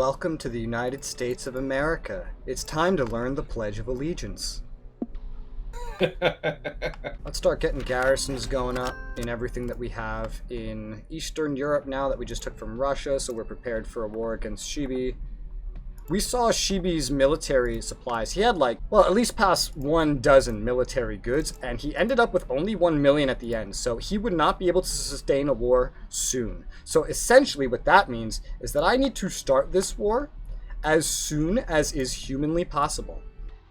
Welcome to the United States of America. It's time to learn the Pledge of Allegiance. Let's start getting garrisons going up in everything that we have in Eastern Europe now that we just took from Russia, so we're prepared for a war against Shibi. We saw Shibi's military supplies. He had at least past 12 military goods, and he ended up with only 1 million at the end, so he would not be able to sustain a war soon. So essentially what that means is that I need to start this war as soon as is humanly possible.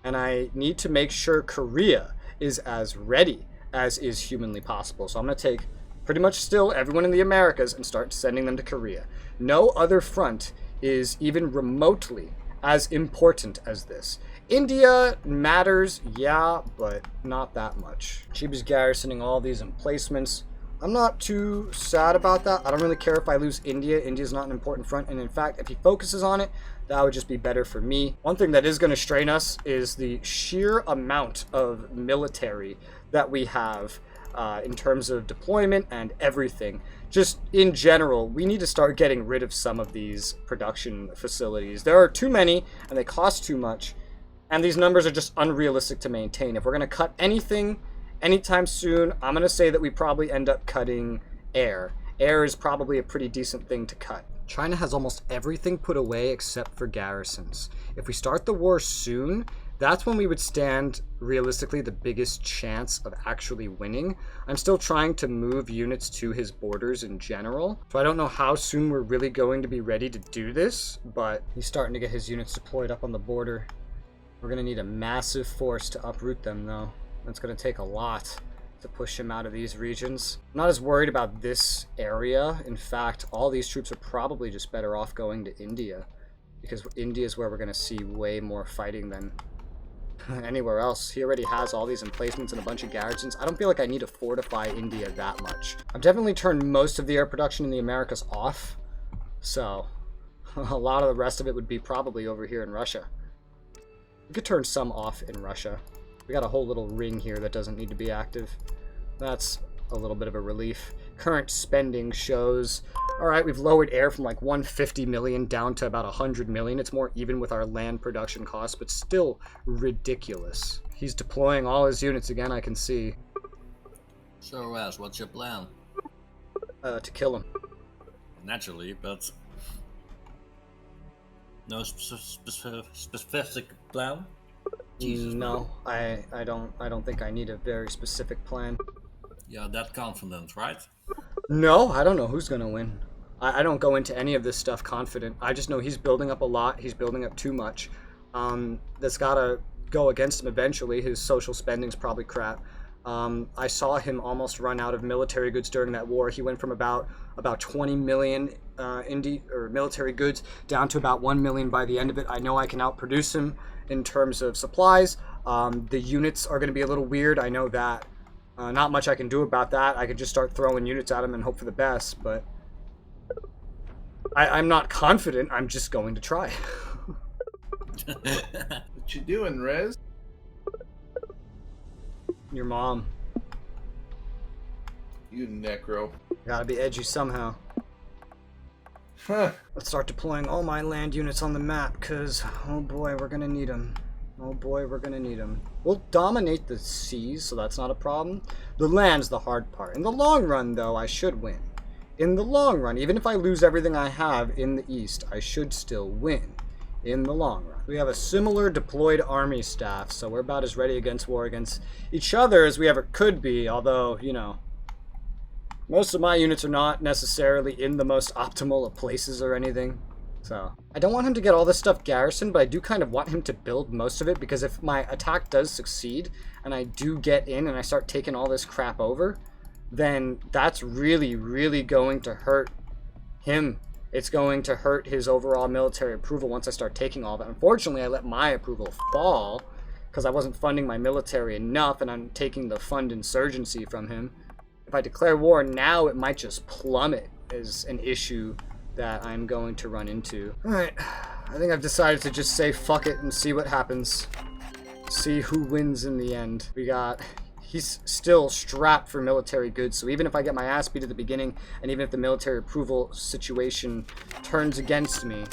And I need to make sure Korea is as ready as is humanly possible. So I'm going to take pretty much still everyone in the Americas and start sending them to Korea. No other front is even remotely as important as this. India matters, yeah, but not that much. Shibi's garrisoning all these emplacements. I'm not too sad about that. I don't really care if I lose India. India's not an important front, and in fact, if he focuses on it, that would just be better for me. One thing that is going to strain us is the sheer amount of military that we have in terms of deployment and everything. Just in general, we need to start getting rid of some of these production facilities. There are too many, and they cost too much, and these numbers are just unrealistic to maintain. If we're going to cut anything anytime soon, I'm going to say that we probably end up cutting air. Air is probably a pretty decent thing to cut. China has almost everything put away except for garrisons. If we start the war soon, that's when we would stand realistically the biggest chance of actually winning. I'm still trying to move units to his borders in general, so I don't know how soon we're really going to be ready to do this, but he's starting to get his units deployed up on the border. We're going to need a massive force to uproot them though. It's going to take a lot to push him out of these regions. I'm not as worried about this area. In fact, all these troops are probably just better off going to India, because India is where we're going to see way more fighting than anywhere else. He already has all these emplacements and a bunch of garrisons. I don't feel like I need to fortify India that much. I've definitely turned most of the air production in the Americas off, so a lot of the rest of it would be probably over here in Russia. We could turn some off in Russia. We got a whole little ring here that doesn't need to be active. That's a little bit of a relief. Current spending shows, all right, we've lowered air from like 150 million down to about 100 million. It's more even with our land production costs, but still ridiculous. He's deploying all his units again, I can see. So, what's your plan? To kill him. Naturally, but no specific plan? Jesus, no, I don't think I need a very specific plan. Yeah, that confident, right? No, I don't know who's gonna win. I don't go into any of this stuff confident. I just know he's building up a lot. He's building up too much. That's gotta go against him eventually. His social spending's probably crap. I saw him almost run out of military goods during that war. He went from about 20 million military goods down to about 1 million by the end of it. I know I can outproduce him in terms of supplies. The units are going to be a little weird. I know that. Not much I can do about that. I could just start throwing units at him and hope for the best, but I'm not confident. I'm just going to try. What you doing, Rez? Your mom. You necro. Gotta be edgy somehow. Huh. Let's start deploying all my land units on the map, because, oh boy, we're gonna need them. Oh boy, we're gonna need them. We'll dominate the seas, so that's not a problem. The land's the hard part. In the long run, though, I should win. In the long run, even if I lose everything I have in the east, I should still win. In the long run. We have a similar deployed army staff, so we're about as ready against war against each other as we ever could be, although, you know, most of my units are not necessarily in the most optimal of places or anything. So, I don't want him to get all this stuff garrisoned, but I do kind of want him to build most of it, because if my attack does succeed, and I do get in and I start taking all this crap over, then that's really, really going to hurt him. It's going to hurt his overall military approval once I start taking all that. Unfortunately, I let my approval fall, because I wasn't funding my military enough, and I'm taking the fund insurgency from him. If I declare war now, it might just plummet as an issue that I'm going to run into. Alright, I think I've decided to just say fuck it and see what happens. See who wins in the end. He's still strapped for military goods, so even if I get my ass beat at the beginning, and even if the military approval situation turns against me,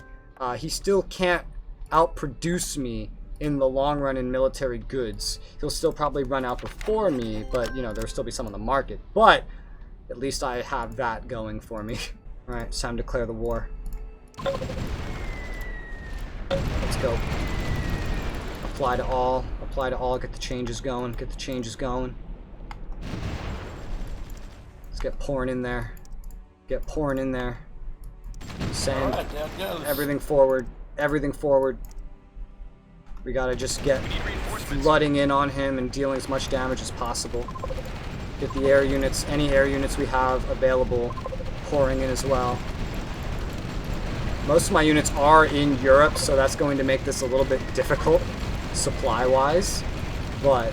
he still can't outproduce me in the long run in military goods. He'll still probably run out before me, but you know, there'll still be some on the market. But at least I have that going for me. Alright, it's time to declare the war. Let's go. Apply to all, get the changes going, Let's get pouring in there. Send Alright, there it goes. everything forward. We gotta just get flooding in on him and dealing as much damage as possible. Get the air units, any air units we have available, pouring in as well. Most of my units are in Europe, so that's going to make this a little bit difficult supply-wise. But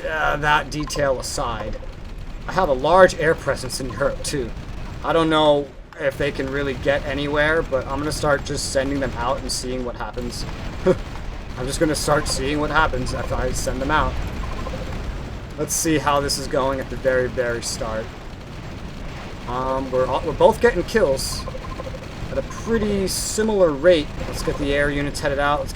that detail aside, I have a large air presence in Europe too. I don't know if they can really get anywhere, but I'm gonna start just sending them out and seeing what happens. I'm just gonna start seeing what happens after I send them out. Let's see how this is going at the very, very start. We're both getting kills at a pretty similar rate. Let's get the air units headed out.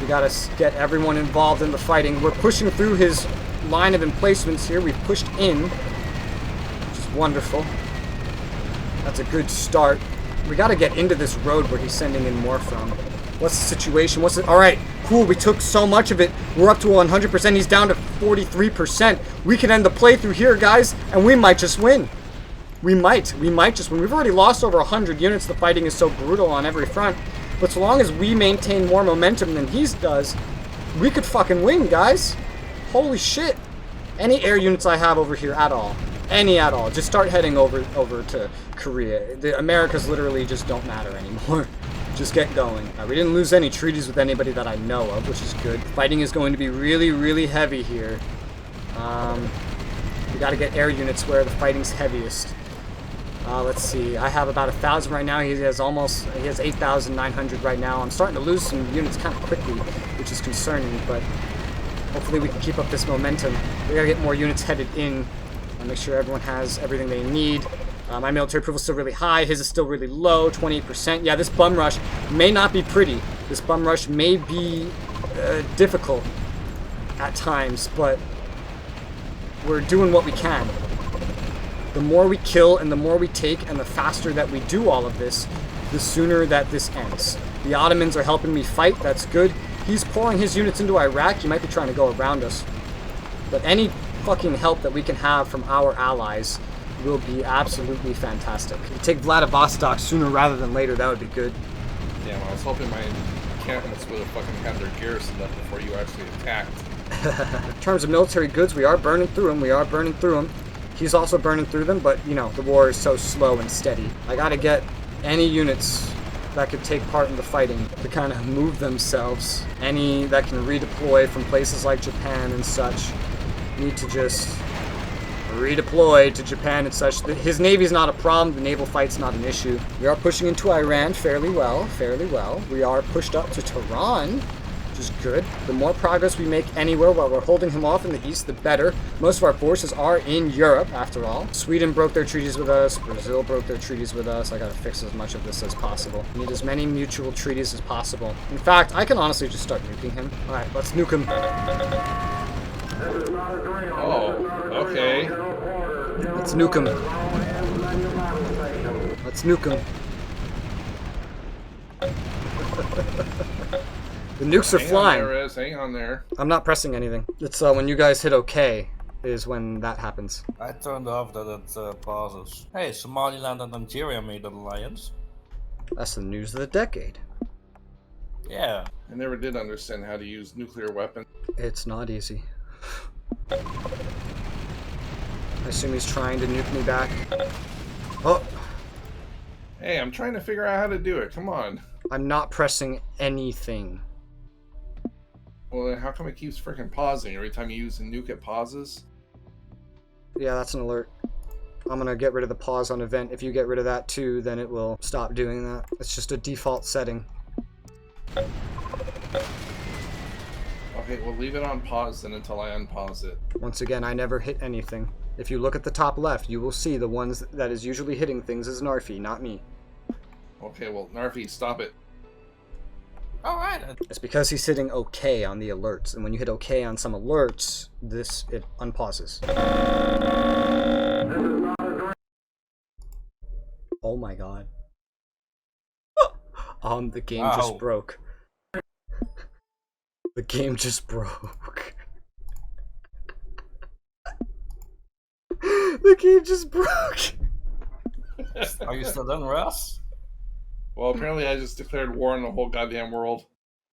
We gotta get everyone involved in the fighting. We're pushing through his line of emplacements here. We've pushed in, which is wonderful. That's a good start. We gotta get into this road where he's sending in more from. What's the situation? Alright, cool, we took so much of it. We're up to 100%, he's down to 43%. We can end the playthrough here, guys, and we might just win. We might just win. We've already lost over 100 units. The fighting is so brutal on every front. But so long as we maintain more momentum than he does, we could fucking win, guys. Holy shit. Any air units I have over here at all, just start heading over to Korea. The Americas literally just don't matter anymore. Just get going. We didn't lose any treaties with anybody that I know of, which is good. Fighting is going to be really, really heavy here. We gotta get air units where the fighting's heaviest. Let's see. I have about 1,000 right now. He has 8,900 right now. I'm starting to lose some units kind of quickly, which is concerning, but hopefully we can keep up this momentum. We gotta get more units headed in and make sure everyone has everything they need. My military approval is still really high. His is still really low, 28%. Yeah, this bum rush may not be pretty. This bum rush may be difficult at times, but we're doing what we can. The more we kill and the more we take and the faster that we do all of this, the sooner that this ends. The Ottomans are helping me fight. That's good. He's pouring his units into Iraq. He might be trying to go around us. But any fucking help that we can have from our allies will be absolutely fantastic. If you take Vladivostok sooner rather than later, that would be good. Damn, I was hoping my encampments would have fucking had their garrison up before you actually attacked. In terms of military goods, we are burning through them. He's also burning through them, but, you know, the war is so slow and steady. I gotta get any units that could take part in the fighting to kind of move themselves. Any that can redeploy from places like Japan and such need to just redeploy to Japan and such. His navy's not a problem. The naval fight's not an issue. We are pushing into Iran fairly well. We are pushed up to Tehran, which is good. The more progress we make anywhere while we're holding him off in the east, the better. Most of our forces are in Europe, after all. Sweden broke their treaties with us. Brazil broke their treaties with us. I gotta fix as much of this as possible. We need as many mutual treaties as possible. In fact, I can honestly just start nuking him. Alright, let's nuke him. Oh, okay. Let's nuke him. The nukes are flying. Hang on there. I'm not pressing anything. It's when you guys hit OK is when that happens. I turned off that it pauses. Hey, Somaliland and Nigeria made an alliance. That's the news of the decade. Yeah. I never did understand how to use nuclear weapons. It's not easy. I assume he's trying to nuke me back. Oh! Hey, I'm trying to figure out how to do it. Come on. I'm not pressing anything. Well, then how come it keeps freaking pausing? Every time you use a nuke, it pauses? Yeah, that's an alert. I'm gonna get rid of the pause on event. If you get rid of that too, then it will stop doing that. It's just a default setting. Okay, we'll leave it on pause then until I unpause it. Once again, I never hit anything. If you look at the top left, you will see the ones that is usually hitting things is Narfi, not me. Okay, well, Narfi, stop it. Alright. It's because he's hitting OK on the alerts, and when you hit OK on some alerts, it unpauses. Oh my god. The game just broke. The game just broke. The game just broke. Are you still done, Russ? Well, apparently I just declared war on the whole goddamn world.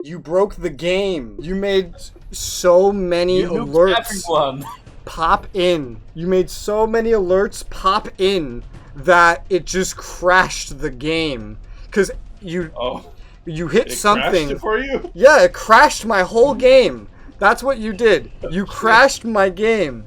You broke the game. You made so many You nuked alerts everyone. pop in. You made so many alerts pop in that it just crashed the game. Cause you hit something. Crashed it for you? Yeah, it crashed my whole game. That's what you did. You crashed my game.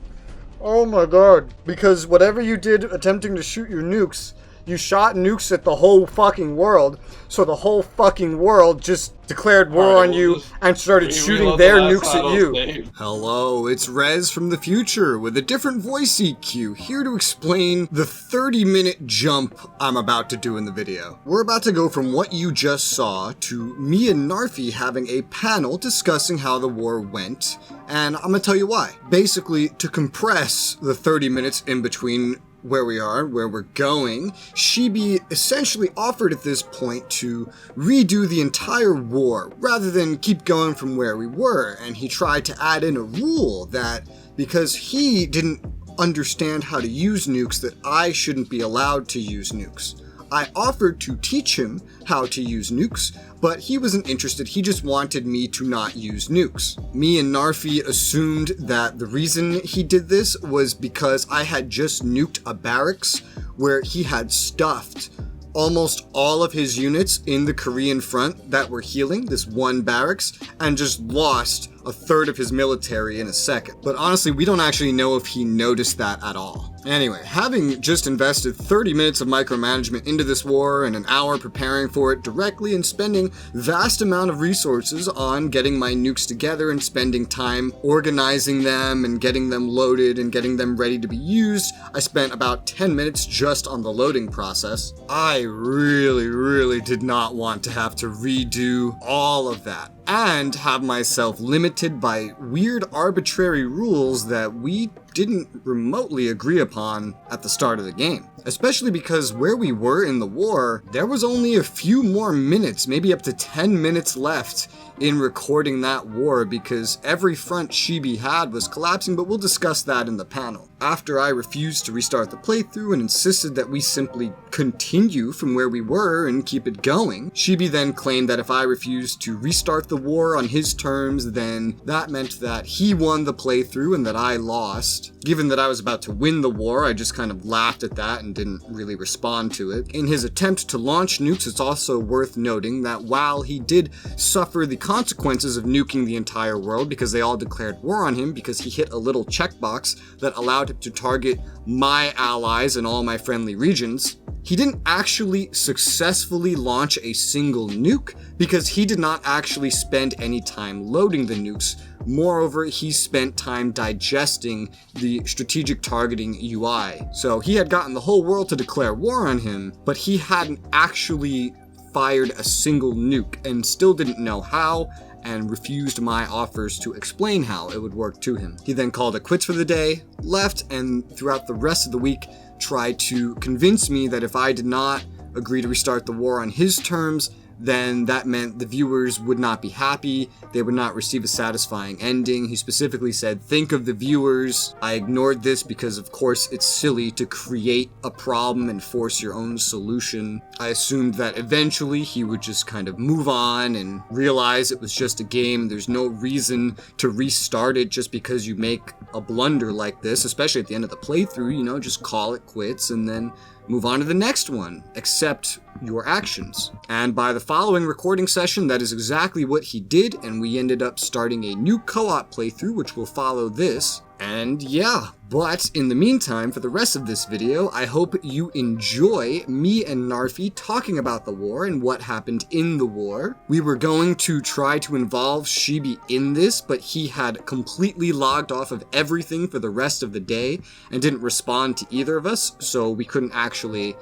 Oh my god. Because whatever you did attempting to shoot your nukes, you shot nukes at the whole fucking world, so the whole fucking world just declared war on you and started shooting their nukes at you. Hello, it's Rez from the future with a different voice EQ, here to explain the 30-minute jump I'm about to do in the video. We're about to go from what you just saw to me and Narfi having a panel discussing how the war went, and I'm gonna tell you why. Basically, to compress the 30 minutes in between where we are, where we're going, Shibi essentially offered at this point to redo the entire war, rather than keep going from where we were, and he tried to add in a rule that, because he didn't understand how to use nukes, that I shouldn't be allowed to use nukes. I offered to teach him how to use nukes, but he wasn't interested. He just wanted me to not use nukes. Me and Narfi assumed that the reason he did this was because I had just nuked a barracks where he had stuffed almost all of his units in the Korean front that were healing this one barracks, and just lost a third of his military in a second. But honestly, we don't actually know if he noticed that at all. Anyway, having just invested 30 minutes of micromanagement into this war and an hour preparing for it directly, and spending vast amount of resources on getting my nukes together and spending time organizing them and getting them loaded and getting them ready to be used, I spent about 10 minutes just on the loading process. I really did not want to have to redo all of that and have myself limited by weird arbitrary rules that we didn't remotely agree upon at the start of the game. Especially because where we were in the war, there was only a few more minutes, maybe up to 10 minutes left in recording that war, because every front Shibi had was collapsing, but we'll discuss that in the panel. After I refused to restart the playthrough and insisted that we simply continue from where we were and keep it going, Shibi then claimed that if I refused to restart the war on his terms, then that meant that he won the playthrough and that I lost. Given that I was about to win the war, I just kind of laughed at that and didn't really respond to it. In his attempt to launch nukes, it's also worth noting that while he did suffer the consequences of nuking the entire world, because they all declared war on him because he hit a little checkbox that allowed him to target my allies in all my friendly regions, he didn't actually successfully launch a single nuke because he did not actually spend any time loading the nukes. Moreover, he spent time digesting the strategic targeting UI. So he had gotten the whole world to declare war on him, but he hadn't actually fired a single nuke and still didn't know how, and refused my offers to explain how it would work to him. He then called it quits for the day, left, and throughout the rest of the week tried to convince me that if I did not agree to restart the war on his terms, then that meant the viewers would not be happy, they would not receive a satisfying ending. He specifically said, think of the viewers. I ignored this because of course it's silly to create a problem and force your own solution. I assumed that eventually he would just kind of move on and realize it was just a game. There's no reason to restart it just because you make a blunder like this, especially at the end of the playthrough, you know, just call it quits and then move on to the next one, accept your actions. And by the following recording session, that is exactly what he did, and we ended up starting a new co-op playthrough, which will follow this. And yeah, but in the meantime, for the rest of this video, I hope you enjoy me and Narfi talking about the war and what happened in the war. We were going to try to involve Shibi in this, but he had completely logged off of everything for the rest of the day and didn't respond to either of us, so we couldn't actually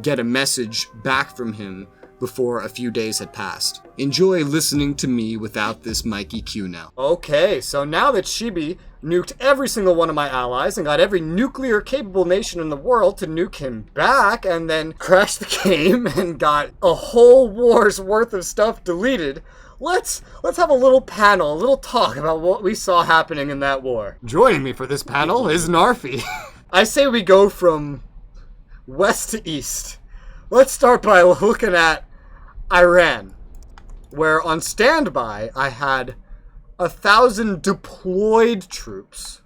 get a message back from him before a few days had passed. Enjoy listening to me without this Mikey Q now. Okay, so now that Shibi nuked every single one of my allies and got every nuclear-capable nation in the world to nuke him back and then crashed the game and got a whole war's worth of stuff deleted, let's have a little panel, a little talk about what we saw happening in that war. Joining me for this panel is Narfi. I say we go from west to east. Let's start by looking at Iran, where on standby I had 1,000 deployed troops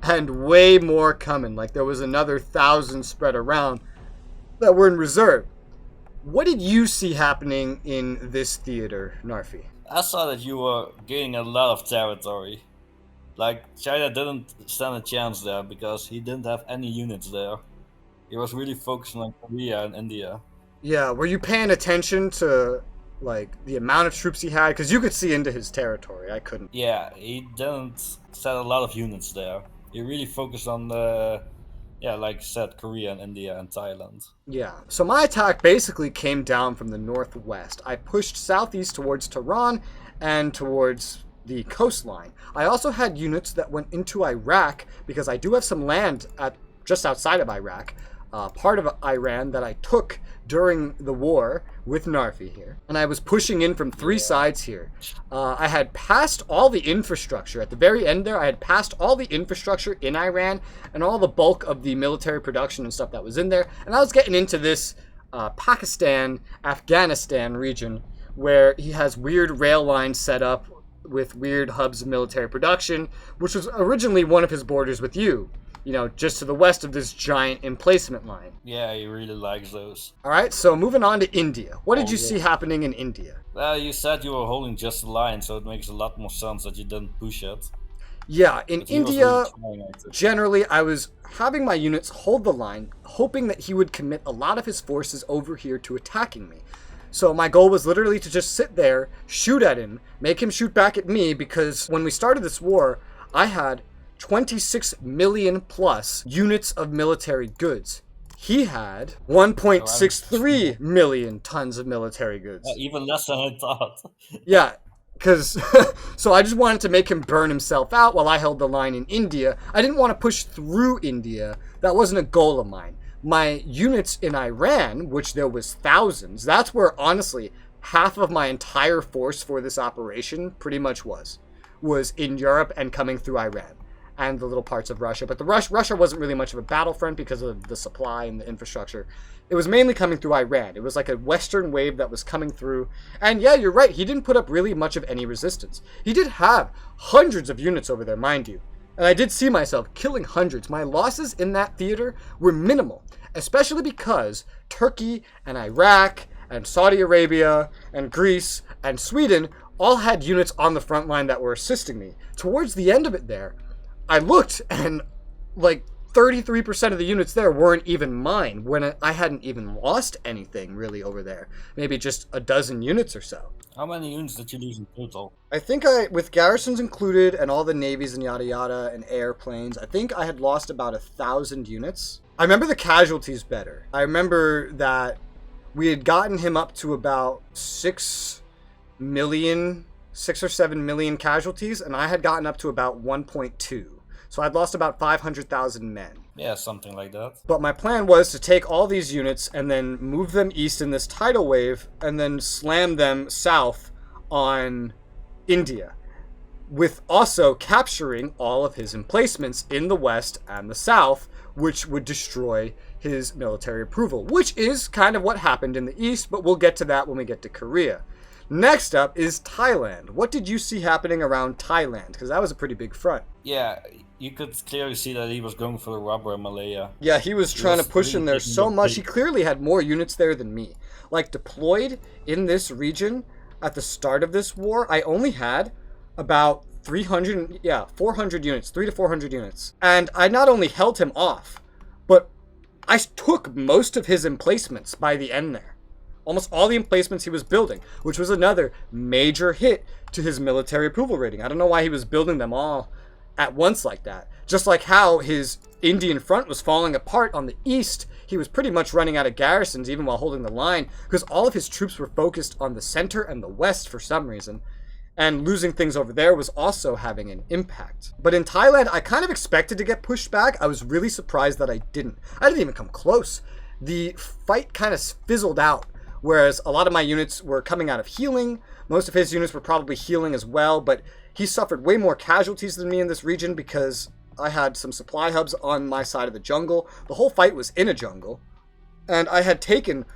and way more coming. Like there was another 1,000 spread around that were in reserve. What did you see happening in this theater, Narfi? I saw that you were gaining a lot of territory. Like, China didn't stand a chance there because he didn't have any units there. He was really focusing on Korea and India. Yeah, were you paying attention to, like, the amount of troops he had? Because you could see into his territory. I couldn't. Yeah, he didn't set a lot of units there. He really focused on the, like you said, Korea and India and Thailand. Yeah, so my attack basically came down from the northwest. I pushed southeast towards Tehran and towards the coastline. I also had units that went into Iraq because I do have some land just outside of Iraq, part of Iran that I took during the war with Narfi here. And I was pushing in from three sides here. I had passed all the infrastructure. At the very end there, I had passed all the infrastructure in Iran and all the bulk of the military production and stuff that was in there. And I was getting into this Pakistan, Afghanistan region where he has weird rail lines set up with weird hubs of military production, which was originally one of his borders with you. You know, just to the west of this giant emplacement line. Yeah, he really likes those. Alright, so moving on to India. What did you see happening in India? Well, you said you were holding just the line, so it makes a lot more sense that you didn't push it. Yeah, in But he was India, really trying at it. generally, I was having my units hold the line, hoping that he would commit a lot of his forces over here to attacking me. So my goal was literally to just sit there, shoot at him, make him shoot back at me, because when we started this war, I had 26 million plus units of military goods. He had 1.63 million tons of military goods. Even less than I thought. Yeah, because so I just wanted to make him burn himself out while I held the line in India. I didn't want to push through India. That wasn't a goal of mine. My units in Iran, which there was thousands, that's where honestly half of my entire force for this operation pretty much was in Europe and coming through Iran and the little parts of Russia. But Russia wasn't really much of a battlefront because of the supply and the infrastructure. It was mainly coming through Iran. It was like a western wave that was coming through. And yeah, you're right. He didn't put up really much of any resistance. He did have hundreds of units over there, mind you. And I did see myself killing hundreds. My losses in that theater were minimal, especially because Turkey and Iraq and Saudi Arabia and Greece and Sweden all had units on the front line that were assisting me. Towards the end of it there, I looked and like 33% of the units there weren't even mine when I hadn't even lost anything really over there. Maybe just a dozen units or so. How many units did you lose in total? I think with garrisons included and all the navies and yada yada and airplanes, I think I had lost about 1,000 units. I remember the casualties better. I remember that we had gotten him up to about 6 or 7 million casualties, and I had gotten up to about 1.2. So I'd lost about 500,000 men. Yeah, something like that. But my plan was to take all these units and then move them east in this tidal wave and then slam them south on India, with also capturing all of his emplacements in the west and the south, which would destroy his military approval, which is kind of what happened in the east, but we'll get to that when we get to Korea. Next up is Thailand. What did you see happening around Thailand? Because that was a pretty big front. Yeah, you could clearly see that he was going for the rubber in Malaya. Yeah, he was trying to push in there so much. He clearly had more units there than me. Like, deployed in this region at the start of this war, I only had about 400 units, 300 to 400 units. And I not only held him off, but I took most of his emplacements by the end there. Almost all the emplacements he was building, which was another major hit to his military approval rating. I don't know why he was building them all at once like that. Just like how his Indian front was falling apart on the east, he was pretty much running out of garrisons even while holding the line, because all of his troops were focused on the center and the west for some reason. And losing things over there was also having an impact. But in Thailand, I kind of expected to get pushed back. I was really surprised that I didn't. I didn't even come close. The fight kind of fizzled out, whereas a lot of my units were coming out of healing. Most of his units were probably healing as well, but he suffered way more casualties than me in this region because I had some supply hubs on my side of the jungle. The whole fight was in a jungle, and I had taken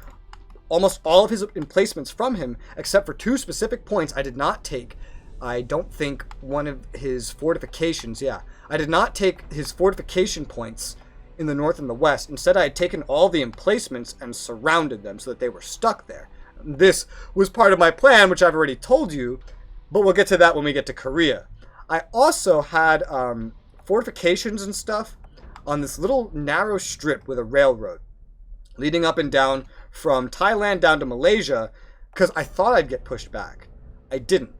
almost all of his emplacements from him, except for 2 specific points I did not take. I don't think one of his fortifications, I did not take his fortification points in the north and the west. Instead, I had taken all the emplacements and surrounded them so that they were stuck there. This was part of my plan, which I've already told you, but we'll get to that when we get to Korea. I also had fortifications and stuff on this little narrow strip with a railroad leading up and down from Thailand down to Malaysia, because I thought I'd get pushed back. I didn't.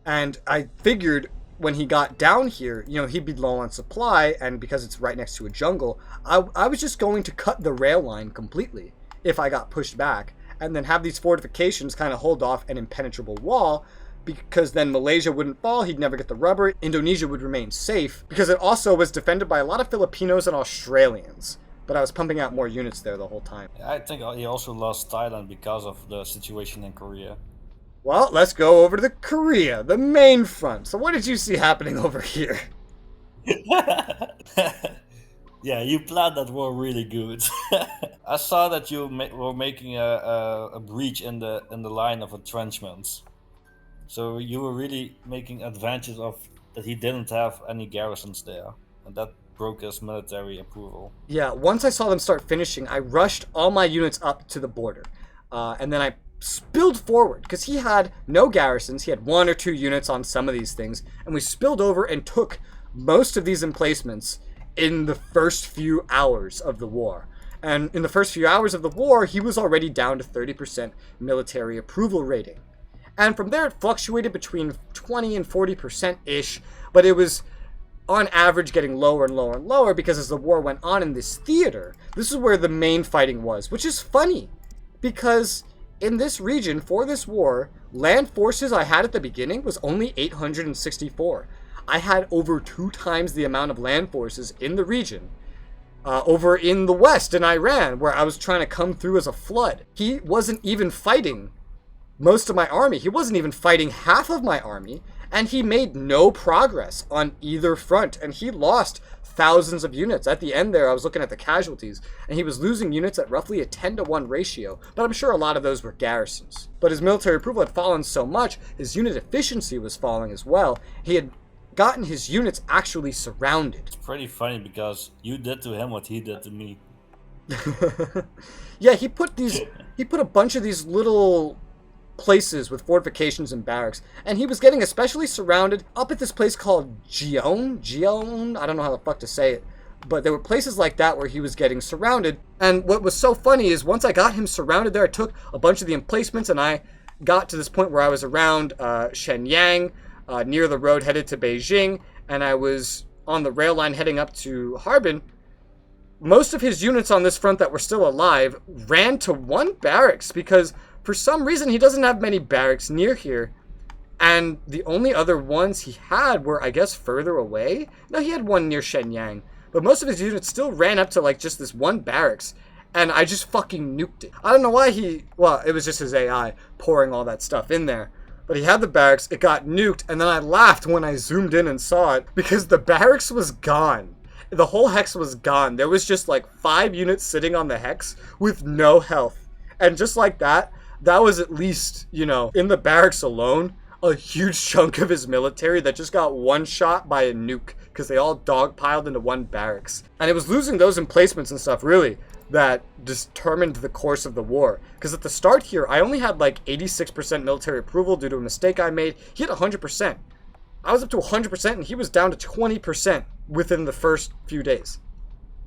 And I figured when he got down here, he'd be low on supply, and because it's right next to a jungle, I was just going to cut the rail line completely if I got pushed back, and then have these fortifications kind of hold off an impenetrable wall, because then Malaysia wouldn't fall, he'd never get the rubber, Indonesia would remain safe, because it also was defended by a lot of Filipinos and Australians. But I was pumping out more units there the whole time. I think he also lost Thailand because of the situation in Korea. Well, let's go over to Korea, the main front. So what did you see happening over here? Yeah, you planned that war really good. I saw that you were making a breach in the line of entrenchments. So you were really making advantage of that he didn't have any garrisons there, and that broke his military approval. Yeah, once I saw them start finishing, I rushed all my units up to the border. And then I spilled forward, because he had no garrisons. He had 1 or 2 units on some of these things. And we spilled over and took most of these emplacements in the first few hours of the war. And in the first few hours of the war, he was already down to 30% military approval rating. And from there, it fluctuated between 20 and 40%-ish, but it was on average getting lower and lower and lower, because as the war went on in this theater, this is where the main fighting was, which is funny, because in this region, for this war, land forces I had at the beginning was only 864. I had over 2 times the amount of land forces in the region, over in the west in Iran, where I was trying to come through as a flood. He wasn't even fighting most of my army. He wasn't even fighting half of my army, and he made no progress on either front, and he lost thousands of units. At the end there, I was looking at the casualties, and he was losing units at roughly a 10-to-1 ratio, but I'm sure a lot of those were garrisons. But his military approval had fallen so much, his unit efficiency was falling as well. He had gotten his units actually surrounded. It's pretty funny because you did to him what he did to me. Yeah, he put a bunch of these little places with fortifications and barracks, and he was getting especially surrounded up at this place called Geon, I don't know how the fuck to say it, but there were places like that where he was getting surrounded. And what was so funny is once I got him surrounded there, I took a bunch of the emplacements, and I got to this point where I was around Shenyang, near the road headed to Beijing, and I was on the rail line heading up to Harbin. Most of his units on this front that were still alive ran to 1 barracks, because for some reason he doesn't have many barracks near here, and the only other ones he had were, I guess, further away. No, he had 1 near Shenyang, but most of his units still ran up to like just this 1 barracks, and I just fucking nuked it. I don't know why it was just his AI pouring all that stuff in there. But he had the barracks, it got nuked, and then I laughed when I zoomed in and saw it, because the barracks was gone. The whole hex was gone. There was just like 5 units sitting on the hex with no health. And just like that, that was at least, in the barracks alone, a huge chunk of his military that just got one-shot by a nuke, because they all dogpiled into 1 barracks. And it was losing those emplacements and stuff, really, that determined the course of the war. Because at the start here, I only had like 86% military approval due to a mistake I made. He had 100%. I was up to 100%, and he was down to 20% within the first few days.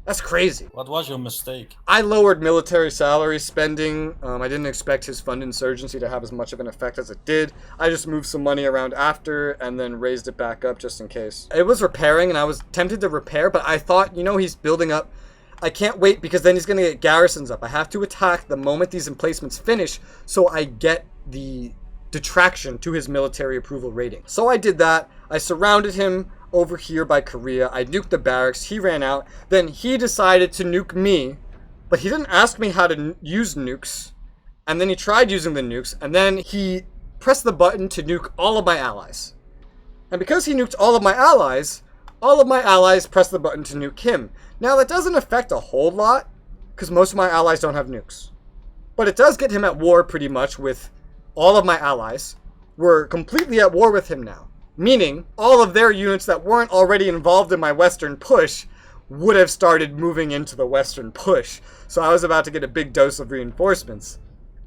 That's crazy. What was your mistake? I lowered military salary spending. I didn't expect his fund insurgency to have as much of an effect as it did. I just moved some money around after and then raised it back up just in case. It was repairing and I was tempted to repair, but I thought, he's building up. I can't wait because then he's going to get garrisons up. I have to attack the moment these emplacements finish so I get the detraction to his military approval rating. So I did that. I surrounded him over here by Korea. I nuked the barracks. He ran out. Then he decided to nuke me, but he didn't ask me how to use nukes. And then he tried using the nukes, and then he pressed the button to nuke all of my allies. And because he nuked all of my allies pressed the button to nuke him. Now that doesn't affect a whole lot, because most of my allies don't have nukes. But it does get him at war pretty much with all of my allies. We're completely at war with him now. Meaning, all of their units that weren't already involved in my western push would have started moving into the western push. So I was about to get a big dose of reinforcements.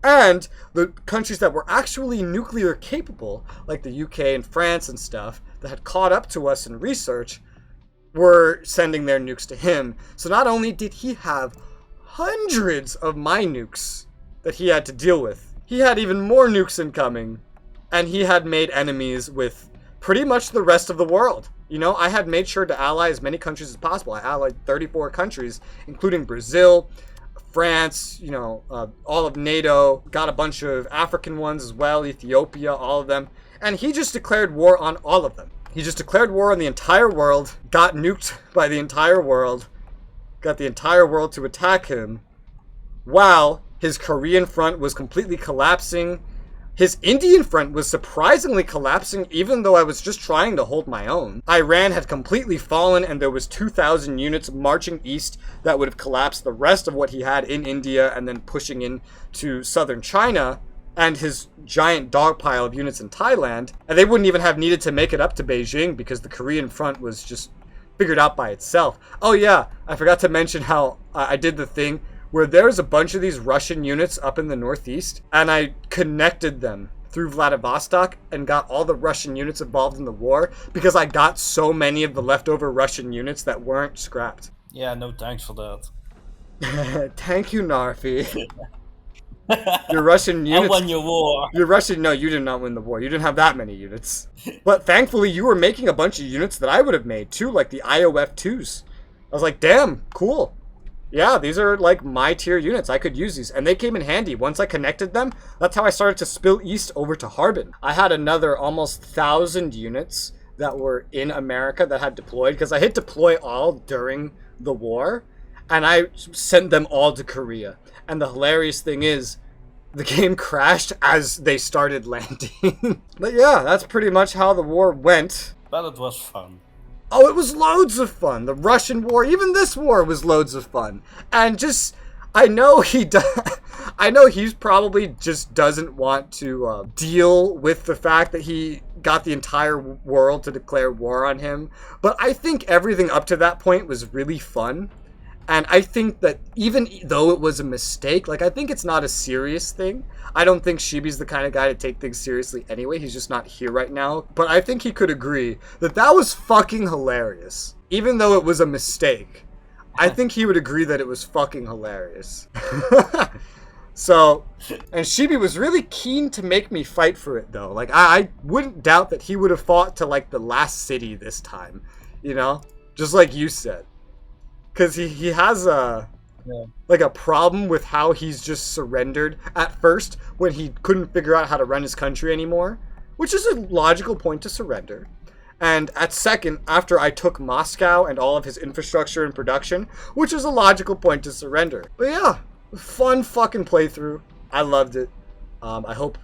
And the countries that were actually nuclear capable, like the UK and France and stuff, that had caught up to us in research, were sending their nukes to him. So not only did he have hundreds of my nukes that he had to deal with, he had even more nukes incoming. And he had made enemies with pretty much the rest of the world. I had made sure to ally as many countries as possible. I allied 34 countries, including Brazil, France, all of NATO, got a bunch of African ones as well, Ethiopia, all of them. And he just declared war on all of them. He just declared war on the entire world, got nuked by the entire world, got the entire world to attack him, while his Korean front was completely collapsing. His Indian front was surprisingly collapsing, even though I was just trying to hold my own. Iran had completely fallen, and there was 2,000 units marching east that would have collapsed the rest of what he had in India, and then pushing in to southern China, and his giant dogpile of units in Thailand. And they wouldn't even have needed to make it up to Beijing, because the Korean front was just figured out by itself. Oh yeah, I forgot to mention how I did the thing where there's a bunch of these Russian units up in the northeast, and I connected them through Vladivostok and got all the Russian units involved in the war because I got so many of the leftover Russian units that weren't scrapped. Yeah, no thanks for that. Thank you, Narfi. Your Russian units... I won your war. No, you did not win the war. You didn't have that many units. But thankfully, you were making a bunch of units that I would have made too, like the IOF-2s. I was like, damn, cool. Yeah, these are like my tier units. I could use these. And they came in handy. Once I connected them, that's how I started to spill east over to Harbin. I had another almost 1,000 units that were in America that had deployed, because I hit deploy all during the war, and I sent them all to Korea. And the hilarious thing is, the game crashed as they started landing. But yeah, that's pretty much how the war went. But it was fun. Oh, it was loads of fun. The Russian war, even this war was loads of fun. And just, I know he's probably just doesn't want to deal with the fact that he got the entire world to declare war on him. But I think everything up to that point was really fun. And I think that even though it was a mistake, I think it's not a serious thing. I don't think Shibi's the kind of guy to take things seriously anyway. He's just not here right now. But I think he could agree that that was fucking hilarious. Even though it was a mistake, I think he would agree that it was fucking hilarious. So, and Shibi was really keen to make me fight for it though. I wouldn't doubt that he would have fought to the last city this time. Just like you said. Because he has a problem with how he's just surrendered at first when he couldn't figure out how to run his country anymore, which is a logical point to surrender. And at second, after I took Moscow and all of his infrastructure and production, which is a logical point to surrender. But yeah, fun fucking playthrough. I loved it. I hope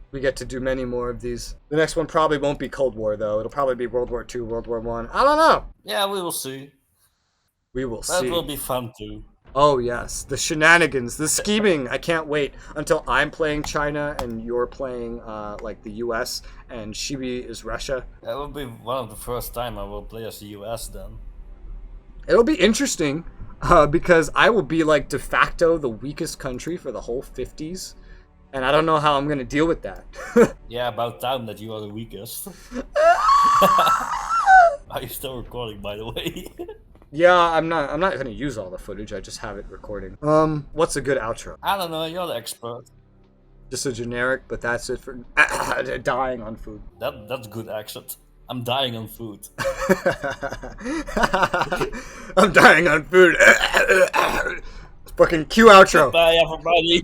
we get to do many more of these. The next one probably won't be Cold War though. It'll probably be World War II, World War I. I don't know. Yeah, we will see. We will see. That will be fun too. Oh yes, the shenanigans, the scheming. I can't wait until I'm playing China and you're playing the US and Shibi is Russia. That will be one of the first time I will play as the US then. It'll be interesting because I will be de facto the weakest country for the whole 50s. And I don't know how I'm going to deal with that. Yeah, about time that you are the weakest. Are you still recording, by the way? Yeah, I'm not gonna use all the footage. I just have it recording. What's a good outro? I don't know. You're the expert. Just a generic, but that's it for dying on food. That's good accent. I'm dying on food. I'm dying on food. Fucking cue outro. Bye, everybody.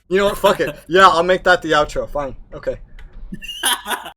You know what? Fuck it. Yeah, I'll make that the outro. Fine. Okay.